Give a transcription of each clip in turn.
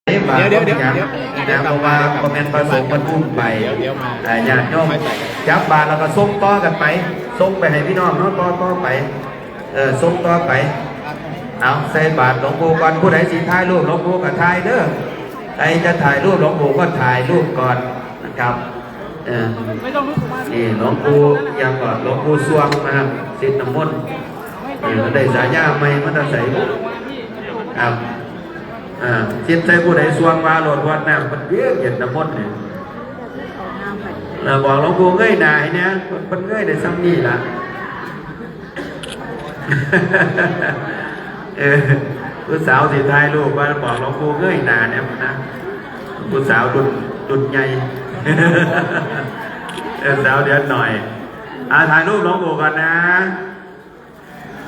เดี๋ยวเพราะว่าคอมเมนต์ผสมมันพุ่งไปญาติโยมจับบาแล้วก็ส่งต่อกันไปส่งไปให้พี่น้องเนาะต่อไปส่งต่อไปเอาใส่บาตรหลวงปู่ก่อนผู้ใดสิถ่ายรูปหลวงปู่ก็ถ่ายเด้อใครจะถ่ายรูปหลวงปู่ก็ถ่ายรูปก่อนนะครับนี่หลวงปู่ยังก่อนหลวงปู่สวงนะครับสิทธิ์น้ำมนต์ได้สายาไม่มันจะใส่ครับจิตใจผู้ใดสวงมาโหลดวันน้ำมันเยอะเย็นน้ำมนต์เนี่ยบอกหลวงปู่เงยหนาเนี่ยมันเงยได้ซ้ำนี่ละผู้สาวสิท้ายลูกว่าบอกหลวงปู่เงยหนาเนี่ยนะผู้สาวดุดใหญ่สาวเดือนหน่อยถ่ายรูปหลวงปู่ก่อนนะ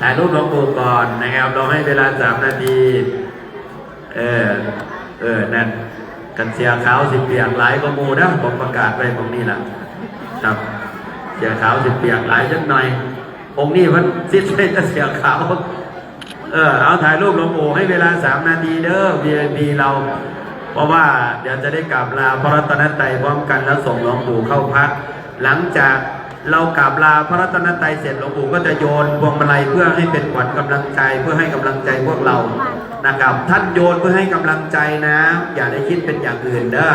ถ่ายรูปหลวงปู่ก่อนนะครับเราให้เวลา3 นาทีนั่นกันเสียขาวสิเปียกหลายก็มูนะผมประกาศไปตรงนี้แหละครับเสียขาวสิเปียกหลายจังหน่อยองค์นี้มันสิ้นไปจะเสียขาวเอาถ่ายรูปหลวงปู่ให้เวลา3 นาทีเด้อ VIP เราเพราะว่าเดี๋ยวจะได้กราบลาพระรัตนตรัยพร้อมกันแล้วส่งหลวงปู่เข้าพักหลังจากเรากราบลาพระรัตนตรัยเสร็จหลวงปู่ก็จะโยนพวงมาลัยเพื่อให้เป็นขวัญกำลังใจเพื่อให้กำลังใจพวกเรานะครับท่านโยนเพื่อให้กำลังใจนะอย่าได้คิดเป็นอย่างอื่นเด้อ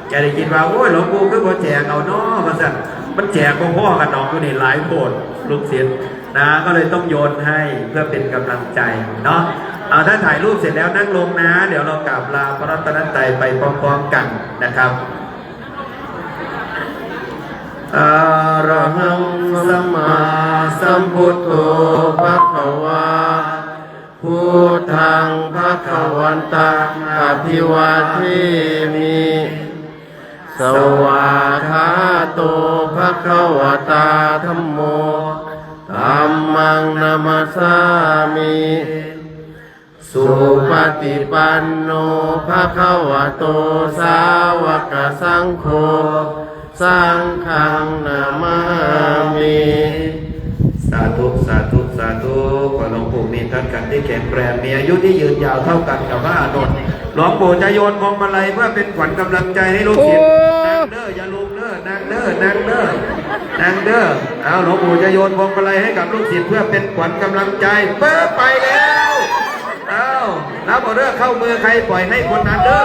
อย่าได้คิดว่าโอ้ยหลวงปู่ก็บ่แจกเอาเนาะมันแจกพ่อกันน้องก็นี่หลายโบสถ์ลูกศิษย์นะก็เลยต้องโยนให้เพื่อเป็นกำลังใจเนาะถ้าถ่ายรูปเสร็จแล้วนั่งลงนะเดี๋ยวเรากราบลาพระรัตนตรัยไปพร้อมๆกันนะครับอะระหังสัมมาสัมพุทโธภควาพุทธังภวันตังอภิวาเทมิสวากขาโตภควตาธัมโมธัมมังนามัสสามิสุปฏิปันโนภควโตสาวกสังโฆสังฆังนามามิสาธุสาธุสาธุขอหลวงปู่มีท่านกันที่แข็งแรงมีอายุที่ยืนยาวเท่ากันกับพระอานนท์หลวงปู่จะโยนพวงมาลัยเพื่อเป็นขวัญกำลังใจให้ลูกศิษย์นางเด้ออย่าลุกเด้อนางเด้อนางเด้อนางเด้อเอาหลวงปู่จะโยนพวงมาลัยให้กับลูกศิษย์เพื่อเป็นขวัญกำลังใจเปิดไปแล้วเอาแล้วพอเด้อเข้ามือใครปล่อยให้คนนั้นเด้อ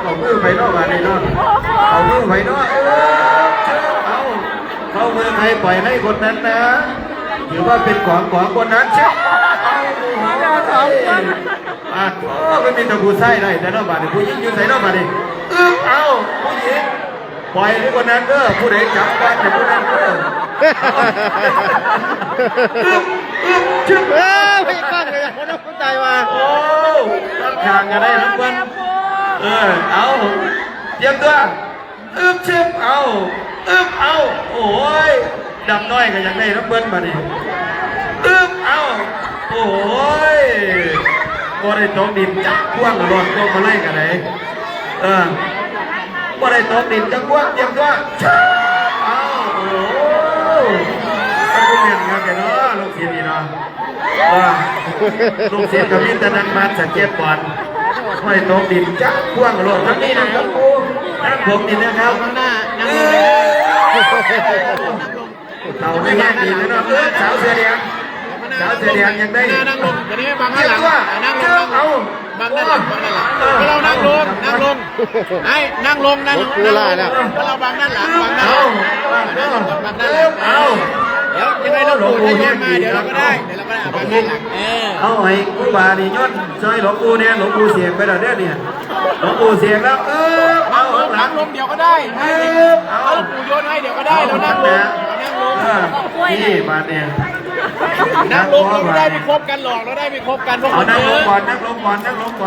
เอามือไปนอกมาในนอกเอามือไปนอกเอาเข้ามือใครปล่อยให้คนนั้นนะถือว่าเป็นของคนนั้นเช่ไม่มีตะบูไส้ได้แต่นอกบาดผู้หญิงยืนใส่นอกบาดเอาผู้หญิงปล่อยให้คนนั้นผู้ใดจับได้แต่ผู้นั้นชื่อไม่ฟังเลยคนนั้นเข้าใจว่าโอ้ตั้งทางกันได้ทั้งวันเอาเตรียมตัวชิบเอาโอ้ยดำน้อยก็ยังได้ทั้งเบิ้ลมาดิเอาโอ้ยบ่ได้ตกดินจักพ่วงรถก็มาไล่กันไหนบ่ได้ตกดินจักพ่วงเตรียมตัวเอาโอ้มันก็เหมือนกันเนาะลูกศิษย์นี่เนาะลูกศิษย์กับมิตรนันมาสังเกตบอลไม่ตกดินจักพ่วงรถทั้งนี้นะครับนั่งผมนี่นะครับเราไม่แย่ดีนะเนาะสาวเสียเดียงยังได้นั่งลงเดี๋ยวนี้บังด้านหลังนั่งลงเอาบังด้านหลังเรานั่งลงไอ้นั่งลงเราบังด้านหลังบังด้านหลังเอาเดี๋ยวยังไงเราหลวงปู่จะมาเดี๋ยวเราก็ได้บังด้านหลังเอาไอ้กูบานี่ยศซอยหลวงปู่เนี่ยหลวงปู่เสียงไปแล้วเนี่ยหลวงปู่เสียงแล้วเอาหลังลงเดี๋ยวก็ได้เอาหลวงปู่โยนให้เดี๋ยวก็ได้เรานั่งลงนี่มาเนี่ยนั่งลงเราได้ไม่ครบกันหรอกเราได้ไม่ครบกันเพราะคนเยอะนั่งลงก่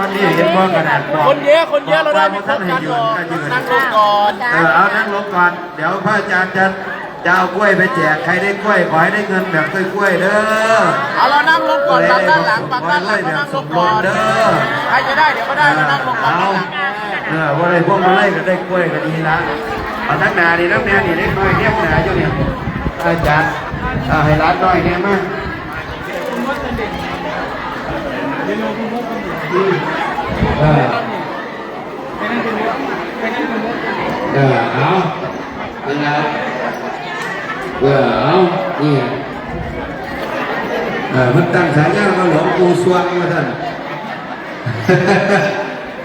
อนนี่เห็นว่ากระดาษคนเยอะเราได้ไม่ครบกันหรอกนั่งลงก่อนเอานั่งลงก่อนเดี๋ยวพระอาจารย์จะเอากล้วยไปแจกใครได้กล้วยขอให้ได้เงินแบบกล้วยเด้อเอาเรานั่งลงก่อนบังด้านหลังนั่งลงก่อนใครจะได้เดี๋ยวก็ได้เรานั่งลงก่อนว่าอะไรพวกมาไล่ก็ได้กล้วยก็ดีนะเอาทั้งนาดีน้ำแน่ดีได้น้อยเนี้ยหนาอยู่เนี่ยอาจารย์ให้ร้านน้อยเนี่ยมั้ง เอานี่มันตั้งฉายาว่าหลวงปู่สวงมาท่าน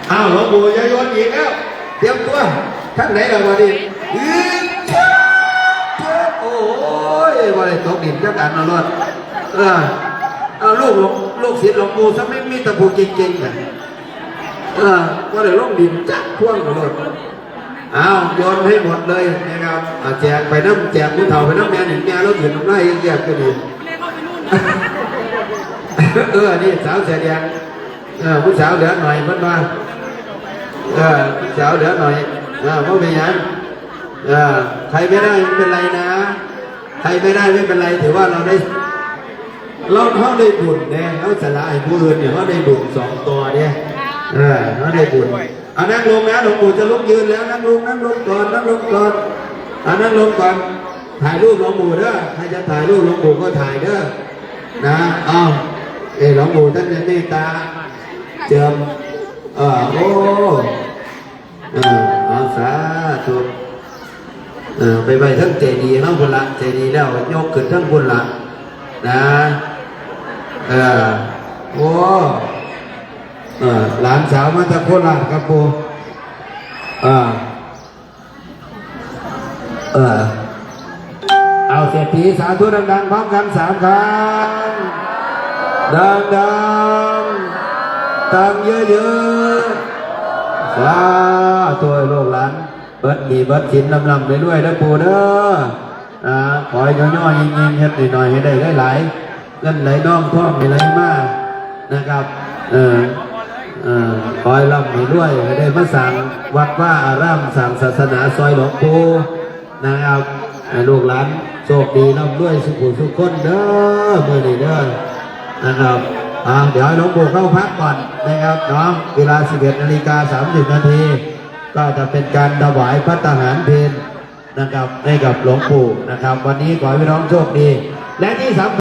เอาหลวงปู่ยายนอีกแล้วเตรียมตัวท่านไหนเรามาดิโอ้ยวันนี้ตกดินจักอันนรอดเอาลูกศิษย์หลวงปู่ซะไม่มีตะปูเก่งๆกันว่าเดี๋ยวลงดินจักพ่วงหมดเอาโยนให้หมดเลยนะครับแจกไปน้ำแจกผู้เฒ่าไปน้ำแม่หนึ่งแม่รถถึงน้ำไร่แยกก็ดีนี่สาวเสียแดงผู้สาวเหลือหน่อยเพิ่นว่าผู้สาวเหลือหน่อยเพราะเป็นอย่างใครไม่ได้ไม่เป็นไรนะใครไม่ได้ไม่เป็นไรถือว่าเราได้เขาได้บุญเนี่ยเขาสละให้ผู้อื่นเนี่ยเขาได้บุญ2 ตัวเนี่ยเขาได้บุญนั่งลงนะหลวงปู่จะลุกยืนแล้วนั่งลงก่อนนั่งลงก่อนนั่งลงก่อนถ่ายรูปหลวงปู่เด้อใครจะถ่ายรูปหลวงปู่ก็ถ่ายเด้อนะหลวงปู่ท่านจะเมตตาเจิมโอ้สาธุไปทั้งเจดีย์ทั้งบุญละเจดีย์แล้วยกขึ้นทั้งบุญละนะโอ้หลานสาวมาจากโคราชครับปูเอาเศรษฐีสาธุดังๆพร้อมกัน3 ครั้งดังๆตังเยอะๆสาธุลูกหลานเบิดดีเบิดสินลำๆไปด้วยนะปูเด้อขอให้ย่อๆยิงๆเฮ็ดหน่อยๆให้ได้หลายๆเงินไหลน้อมท่อมไหลมานะครับขอให้ร่ำให้รวยให้ได้มาสั่งวัดว่าอารามสั่งศาสนาซอยหลวงปู่นะครับลูกหลานโชคดีร่ำรวยสุขุสุขคนเด้อเมื่อนี้เด้อนะครับเดี๋ยวหลวงปู่เข้าพักก่อนนะครับเนาะเวลา 11:30 นาทีก็จะเป็นการถวายภัตตาหารเพลนะครับให้กับหลวงปู่นะครับวันนี้ขอให้พี่น้องโชคดีและที่สำคัญ